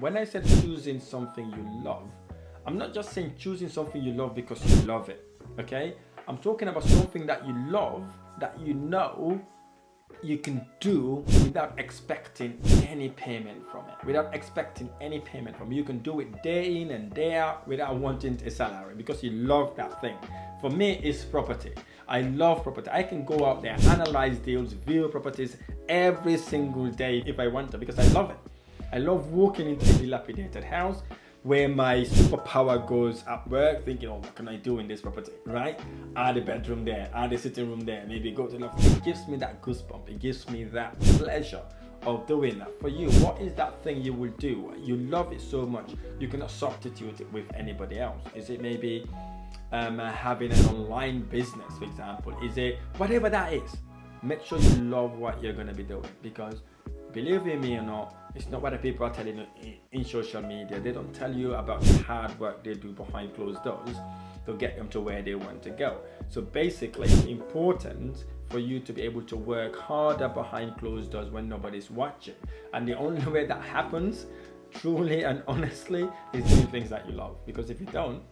when I said choosing something you love, I'm not just saying choosing something you love because you love it, okay? I'm talking about something that you love, that you know you can do without expecting any payment from it. Without expecting any payment from it. You can do it day in and day out without wanting a salary because you love that thing. For me, it's property. I love property. I can go out there, analyze deals, view properties every single day if I want to because I love it. I love walking into a dilapidated house where my superpower goes at work, thinking, oh, what can I do in this property, right? Add a bedroom there, add a sitting room there, maybe go to the loft. It gives me that goosebump. It gives me that pleasure of doing that. For you, what is that thing you will do? You love it so much, you cannot substitute it with anybody else. Is it maybe having an online business, for example? Is it whatever that is? Make sure you love what you're going to be doing, because believe me or not, it's not what the people are telling you in social media. They don't tell you about the hard work they do behind closed doors to get them to where they want to go. So basically, it's important for you to be able to work harder behind closed doors when nobody's watching. And the only way that happens, truly and honestly, is doing things that you love. Because if you don't,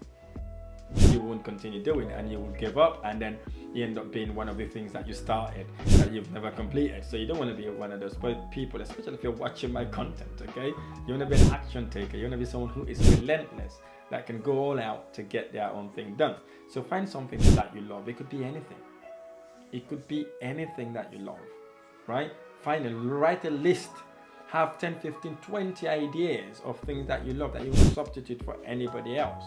you won't continue doing it and you will give up, and then you end up being one of the things that you started that you've never completed. So you don't want to be one of those people, especially if you're watching my content, okay? You want to be an action taker. You want to be someone who is relentless, that can go all out to get their own thing done. So find something that you love. It could be anything. It could be anything that you love, right? Write a list. Have 10, 15, 20 ideas of things that you love that you will substitute for anybody else.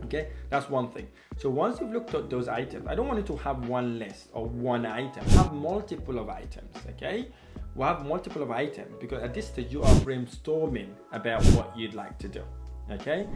Okay, that's one thing. So once you've looked at those items, I don't want you to have one list or one item. Have multiple of items, okay? We'll have multiple of items because at this stage you are brainstorming about what you'd like to do, okay?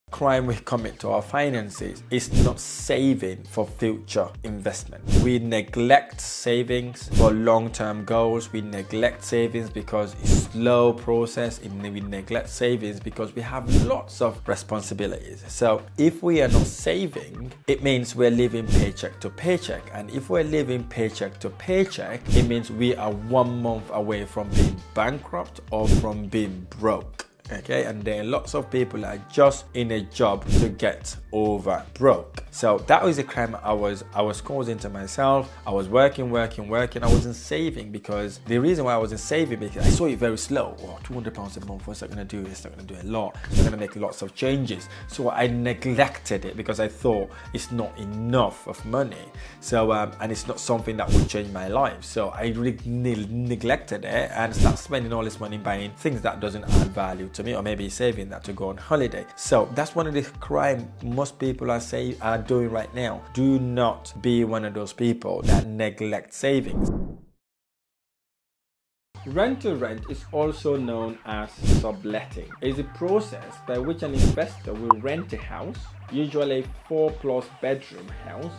Crime we commit to our finances is not saving for future investment. We neglect savings for long-term goals. We neglect savings because it's a slow process. We neglect savings because we have lots of responsibilities. So if we are not saving, it means we're living paycheck to paycheck. And if we're living paycheck to paycheck, it means we are 1 month away from being bankrupt or from being broke. Okay, and there are lots of people that are just in a job to get over broke. So that was the crime I was causing to myself. I was working. I wasn't saving because the reason why I wasn't saving, because I saw it very slow. Oh, £200 a month, what's that going to do? It's not going to do a lot. It's not going to make lots of changes. So I neglected it because I thought it's not enough of money. So and it's not something that would change my life. So I really neglected it and started spending all this money buying things that doesn't add value to me, or maybe saving that to go on holiday. So that's one of the crime most people are doing right now. Do not be one of those people that neglect savings. Rent to rent is also known as subletting. It is a process by which an investor will rent a house, usually a 4+ bedroom house,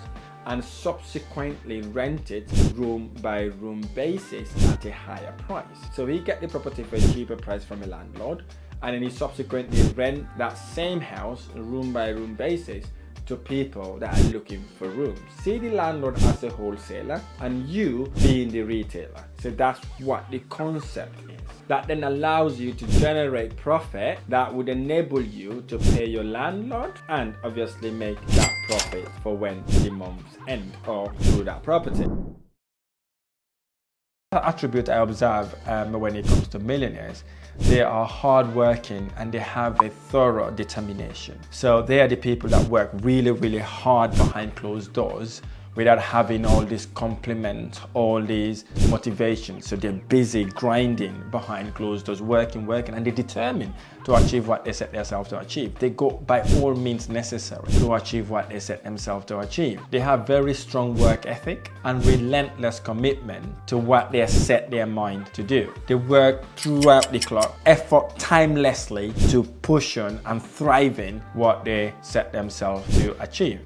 and subsequently rent it room by room basis at a higher price. So he get the property for a cheaper price from a landlord, and then he subsequently rent that same house room by room basis to people that are looking for rooms. See the landlord as a wholesaler and you being the retailer. So that's what the concept is. That then allows you to generate profit that would enable you to pay your landlord and obviously make that profit for when the months end or through that property. The attribute I observe when it comes to millionaires, they are hardworking and they have a thorough determination. So they are the people that work really, really hard behind closed doors without having all this compliment, all these motivations. So they're busy grinding behind closed doors, working, and they're determined to achieve what they set themselves to achieve. They go by all means necessary to achieve what they set themselves to achieve. They have very strong work ethic and relentless commitment to what they set their mind to do. They work throughout the clock, effort timelessly to push on and thrive in what they set themselves to achieve.